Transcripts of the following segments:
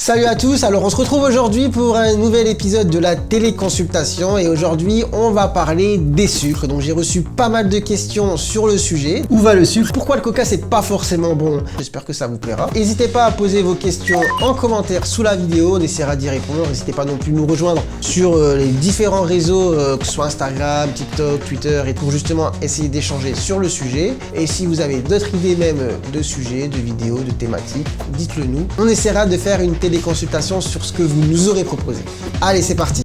Salut à tous, alors on se retrouve aujourd'hui pour un nouvel épisode de la téléconsultation et aujourd'hui on va parler des sucres. Donc j'ai reçu pas mal de questions sur le sujet. Où va le sucre? Pourquoi le coca c'est pas forcément bon? J'espère que ça vous plaira. N'hésitez pas à poser vos questions en commentaire sous la vidéo, on essaiera d'y répondre. N'hésitez pas non plus à nous rejoindre sur les différents réseaux, que ce soit Instagram, TikTok, Twitter et pour justement essayer d'échanger sur le sujet. Et si vous avez d'autres idées même de sujets, de vidéos, de thématiques, dites-le nous. On essaiera de faire une des consultations sur ce que vous nous aurez proposé. Allez, c'est parti.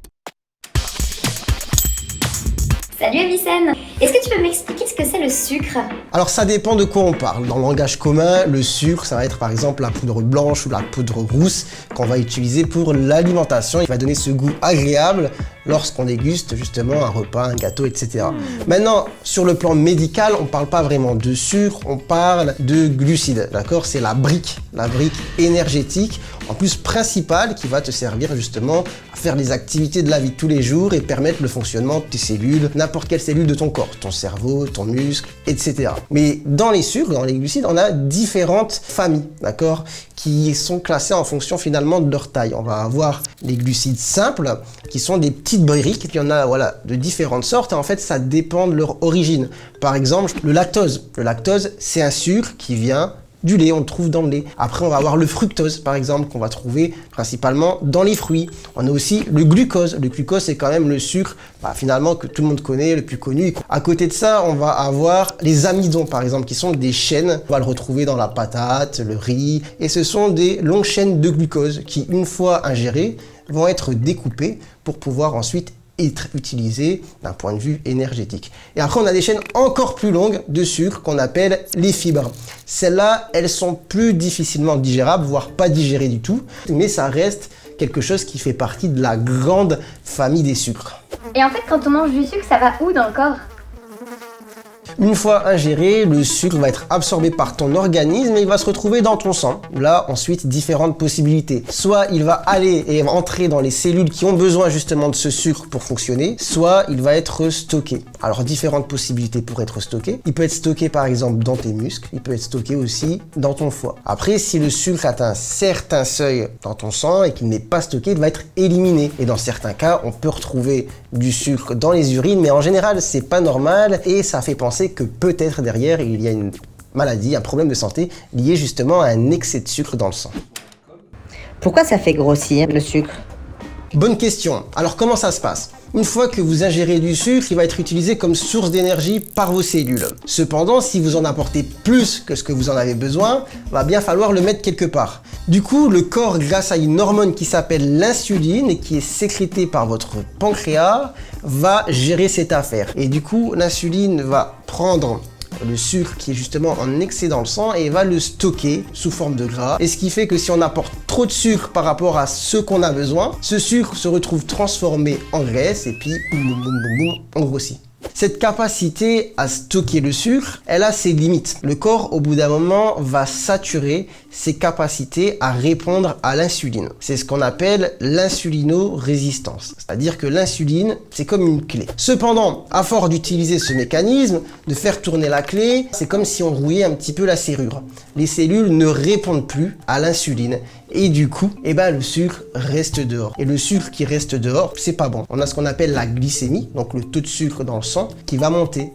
Salut Avicenne, est-ce que tu peux m'expliquer ce que c'est le sucre? Alors ça dépend de quoi on parle. Dans le langage commun, le sucre, ça va être par exemple la poudre blanche ou la poudre rousse qu'on va utiliser pour l'alimentation. Il va donner ce goût agréable lorsqu'on déguste justement un repas, un gâteau, etc. Maintenant, sur le plan médical, on ne parle pas vraiment de sucre, on parle de glucides, d'accord? C'est la brique énergétique, en plus principale, qui va te servir justement à faire les activités de la vie de tous les jours et permettre le fonctionnement de tes cellules, n'importe quelle cellule de ton corps, ton cerveau, ton muscle, etc. Mais dans les sucres, dans les glucides, on a différentes familles, d'accord? Qui sont classées en fonction finalement de leur taille. On va avoir les glucides simples, qui sont des petites briques, il y en a de différentes sortes, et en fait ça dépend de leur origine. Par exemple, le lactose. Le lactose, c'est un sucre qui vient du lait, on le trouve dans le lait. Après, on va avoir le fructose, par exemple, qu'on va trouver principalement dans les fruits. On a aussi le glucose. Le glucose, c'est quand même le sucre, finalement, que tout le monde connaît, le plus connu. À côté de ça, on va avoir les amidons, par exemple, qui sont des chaînes. On va le retrouver dans la patate, le riz. Et ce sont des longues chaînes de glucose qui, une fois ingérées, vont être découpées pour pouvoir ensuite être utilisées d'un point de vue énergétique. Et après, on a des chaînes encore plus longues de sucre qu'on appelle les fibres. Celles-là, elles sont plus difficilement digérables, voire pas digérées du tout, mais ça reste quelque chose qui fait partie de la grande famille des sucres. Et en fait, quand on mange du sucre, ça va où dans le corps? Une fois ingéré, le sucre va être absorbé par ton organisme et il va se retrouver dans ton sang. Là, ensuite, différentes possibilités. Soit il va aller et entrer dans les cellules qui ont besoin justement de ce sucre pour fonctionner, soit il va être stocké. Alors, différentes possibilités pour être stocké. Il peut être stocké par exemple dans tes muscles, il peut être stocké aussi dans ton foie. Après, si le sucre atteint un certain seuil dans ton sang et qu'il n'est pas stocké, il va être éliminé. Et dans certains cas, on peut retrouver du sucre dans les urines, mais en général, c'est pas normal et ça fait penser que peut-être derrière il y a une maladie, un problème de santé lié justement à un excès de sucre dans le sang. Pourquoi ça fait grossir le sucre? Bonne question. Alors comment ça se passe? Une fois que vous ingérez du sucre, il va être utilisé comme source d'énergie par vos cellules. Cependant, si vous en apportez plus que ce que vous en avez besoin, va bien falloir le mettre quelque part. Du coup, le corps, grâce à une hormone qui s'appelle l'insuline et qui est sécrétée par votre pancréas, va gérer cette affaire. Et du coup, l'insuline va prendre le sucre qui est justement en excès dans le sang et va le stocker sous forme de gras. Et ce qui fait que si on apporte trop de sucre par rapport à ce qu'on a besoin, ce sucre se retrouve transformé en graisse et puis on grossit. Cette capacité à stocker le sucre, elle a ses limites. Le corps, au bout d'un moment, va saturer ses capacités à répondre à l'insuline. C'est ce qu'on appelle l'insulinorésistance. C'est-à-dire que l'insuline, c'est comme une clé. Cependant, à force d'utiliser ce mécanisme, de faire tourner la clé, c'est comme si on rouillait un petit peu la serrure. Les cellules ne répondent plus à l'insuline. Et du coup, le sucre reste dehors. Et le sucre qui reste dehors, c'est pas bon. On a ce qu'on appelle la glycémie, donc le taux de sucre dans le sang, qui va monter.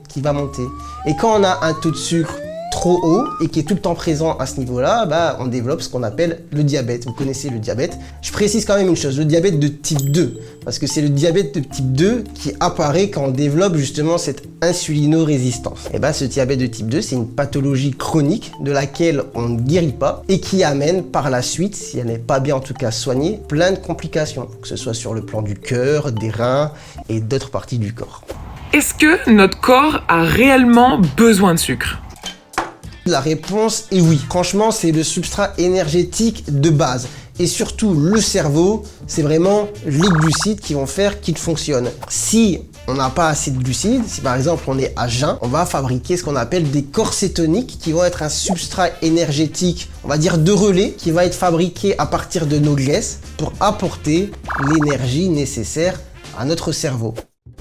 Et quand on a un taux de sucre trop haut et qui est tout le temps présent à ce niveau-là, on développe ce qu'on appelle le diabète. Vous connaissez le diabète. Je précise quand même une chose, le diabète de type 2, parce que c'est le diabète de type 2 qui apparaît quand on développe justement cette insulinorésistance. Ce diabète de type 2, c'est une pathologie chronique de laquelle on ne guérit pas et qui amène par la suite, si elle n'est pas bien en tout cas soignée, plein de complications, que ce soit sur le plan du cœur, des reins et d'autres parties du corps. Est-ce que notre corps a réellement besoin de sucre ? La réponse est oui. Franchement, c'est le substrat énergétique de base. Et surtout, le cerveau, c'est vraiment les glucides qui vont faire qu'il fonctionne. Si on n'a pas assez de glucides, si par exemple on est à jeun, on va fabriquer ce qu'on appelle des corps cétoniques qui vont être un substrat énergétique, on va dire de relais, qui va être fabriqué à partir de nos graisses pour apporter l'énergie nécessaire à notre cerveau.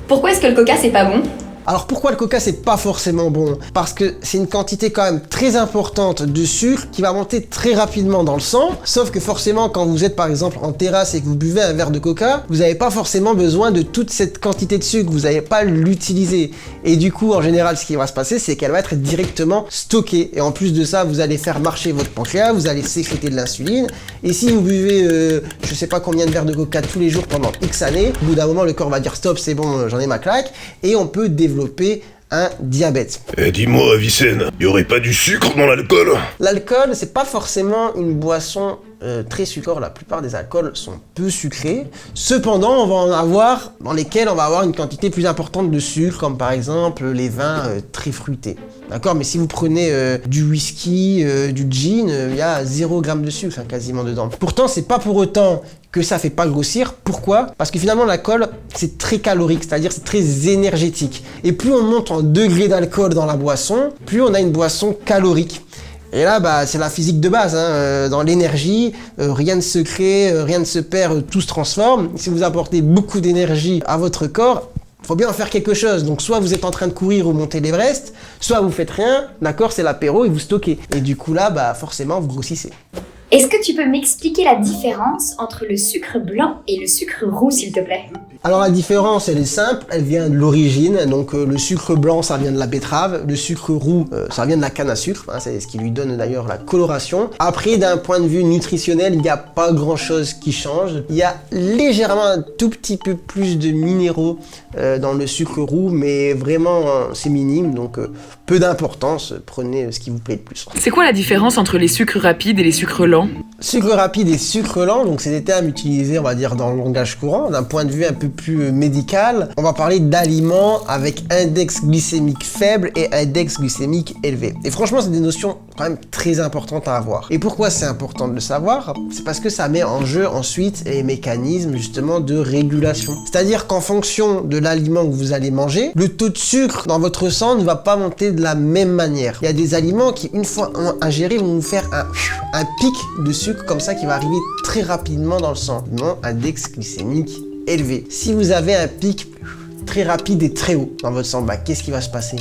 Pourquoi est-ce que le coca c'est pas bon? Alors pourquoi le coca c'est pas forcément bon? Parce que c'est une quantité quand même très importante de sucre qui va monter très rapidement dans le sang, sauf que forcément quand vous êtes par exemple en terrasse et que vous buvez un verre de coca, vous n'avez pas forcément besoin de toute cette quantité de sucre, vous n'allez pas l'utiliser. Et du coup en général ce qui va se passer c'est qu'elle va être directement stockée. Et en plus de ça vous allez faire marcher votre pancréas, vous allez sécréter de l'insuline. Et si vous buvez je sais pas combien de verres de coca tous les jours pendant X années, au bout d'un moment le corps va dire stop, c'est bon, j'en ai ma claque, et on peut développer un diabète. Dis-moi, Vicenne, y aurait pas du sucre dans l'alcool? L'alcool, c'est pas forcément une boisson très sucrée. La plupart des alcools sont peu sucrés. Cependant, on va en avoir dans lesquels on va avoir une quantité plus importante de sucre, comme par exemple les vins très fruités. D'accord? Mais si vous prenez du whisky, du gin, il y a 0 g de sucre quasiment dedans. Pourtant, c'est pas pour autant que ça fait pas grossir. Pourquoi? Parce que finalement l'alcool c'est très calorique, c'est-à-dire c'est très énergétique. Et plus on monte en degrés d'alcool dans la boisson, plus on a une boisson calorique. Et là, bah, c'est la physique de base, hein. Dans l'énergie, rien ne se crée, rien ne se perd, tout se transforme. Si vous apportez beaucoup d'énergie à votre corps, faut bien en faire quelque chose. Donc soit vous êtes en train de courir ou monter l'Everest, soit vous faites rien, d'accord, c'est l'apéro et vous stockez. Et du coup là, bah, forcément vous grossissez. Est-ce que tu peux m'expliquer la différence entre le sucre blanc et le sucre roux, s'il te plaît? Alors la différence, elle est simple, elle vient de l'origine. Donc le sucre blanc, ça vient de la betterave. Le sucre roux, ça vient de la canne à sucre. Hein, c'est ce qui lui donne d'ailleurs la coloration. Après, d'un point de vue nutritionnel, il n'y a pas grand-chose qui change. Il y a légèrement un tout petit peu plus de minéraux dans le sucre roux, mais vraiment, c'est minime. Donc peu d'importance. Prenez ce qui vous plaît le plus. C'est quoi la différence entre les sucres rapides et les sucres lents? Sucre rapide et sucre lent, donc c'est des termes utilisés, on va dire, dans le langage courant. D'un point de vue un peu plus médical, on va parler d'aliments avec index glycémique faible et index glycémique élevé. Et franchement, c'est des notions quand même très importantes à avoir. Et pourquoi c'est important de le savoir? C'est parce que ça met en jeu ensuite les mécanismes justement de régulation. C'est-à-dire qu'en fonction de l'aliment que vous allez manger, le taux de sucre dans votre sang ne va pas monter de la même manière. Il y a des aliments qui, une fois ingérés, vont vous faire un pic de sucre comme ça qui va arriver très rapidement dans le sang. Non, index glycémique élevé. Si vous avez un pic très rapide et très haut dans votre sang, bah, qu'est-ce qui va se passer?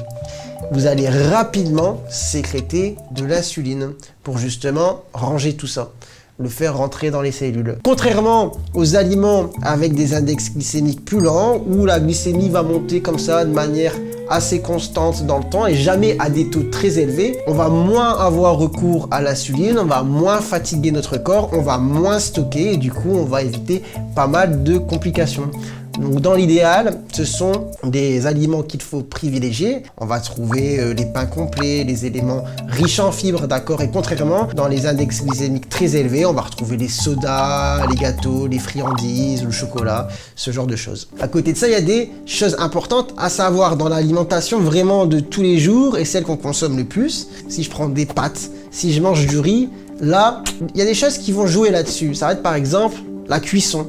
Vous allez rapidement sécréter de l'insuline pour justement ranger tout ça, le faire rentrer dans les cellules. Contrairement aux aliments avec des index glycémiques plus lents, où la glycémie va monter comme ça de manière assez constante dans le temps et jamais à des taux très élevés, on va moins avoir recours à l'insuline, on va moins fatiguer notre corps, on va moins stocker et du coup on va éviter pas mal de complications. Donc dans l'idéal, ce sont des aliments qu'il faut privilégier. On va trouver les pains complets, les éléments riches en fibres, d'accord? Et contrairement, dans les index glycémiques très élevés, on va retrouver les sodas, les gâteaux, les friandises, le chocolat, ce genre de choses. À côté de ça, il y a des choses importantes à savoir dans l'alimentation vraiment de tous les jours et celles qu'on consomme le plus. Si je prends des pâtes, si je mange du riz, là, il y a des choses qui vont jouer là-dessus. Ça va être par exemple la cuisson.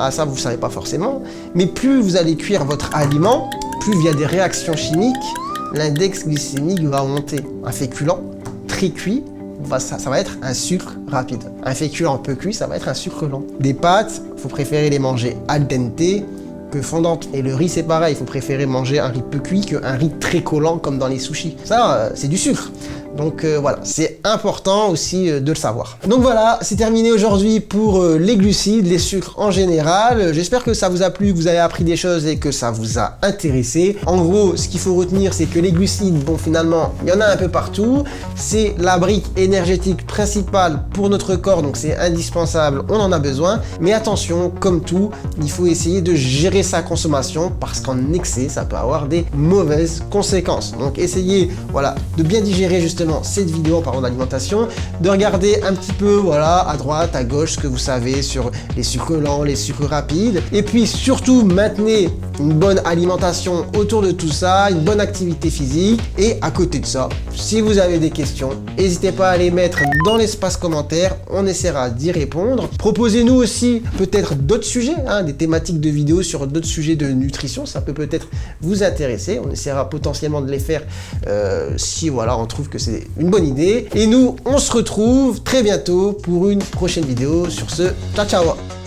Ah, ça, vous ne savez pas forcément. Mais plus vous allez cuire votre aliment, plus via des réactions chimiques, l'index glycémique va monter. Un féculent très cuit, ça va être un sucre rapide. Un féculent peu cuit, ça va être un sucre lent. Des pâtes, il faut préférer les manger al dente que fondantes. Et le riz, c'est pareil. Il faut préférer manger un riz peu cuit qu'un riz très collant comme dans les sushis. Ça, c'est du sucre. Donc voilà, c'est important aussi de le savoir. Donc voilà, c'est terminé aujourd'hui pour les glucides, les sucres en général. J'espère que ça vous a plu, que vous avez appris des choses et que ça vous a intéressé. En gros, ce qu'il faut retenir, c'est que les glucides, bon finalement, il y en a un peu partout. C'est la brique énergétique principale pour notre corps, donc c'est indispensable, on en a besoin. Mais attention, comme tout, il faut essayer de gérer sa consommation parce qu'en excès, ça peut avoir des mauvaises conséquences. Donc essayez, voilà, de bien digérer justement cette vidéo en parlant d'alimentation, de regarder un petit peu, voilà, à droite, à gauche, ce que vous savez sur les sucres lents, les sucres rapides, et puis surtout maintenez une bonne alimentation autour de tout ça, une bonne activité physique, et à côté de ça, si vous avez des questions, n'hésitez pas à les mettre dans l'espace commentaire, on essaiera d'y répondre. Proposez-nous aussi peut-être d'autres sujets, hein, des thématiques de vidéos sur d'autres sujets de nutrition, ça peut peut-être vous intéresser, on essaiera potentiellement de les faire si voilà, on trouve que c'est une bonne idée. Et nous, on se retrouve très bientôt pour une prochaine vidéo. Sur ce, ciao ciao!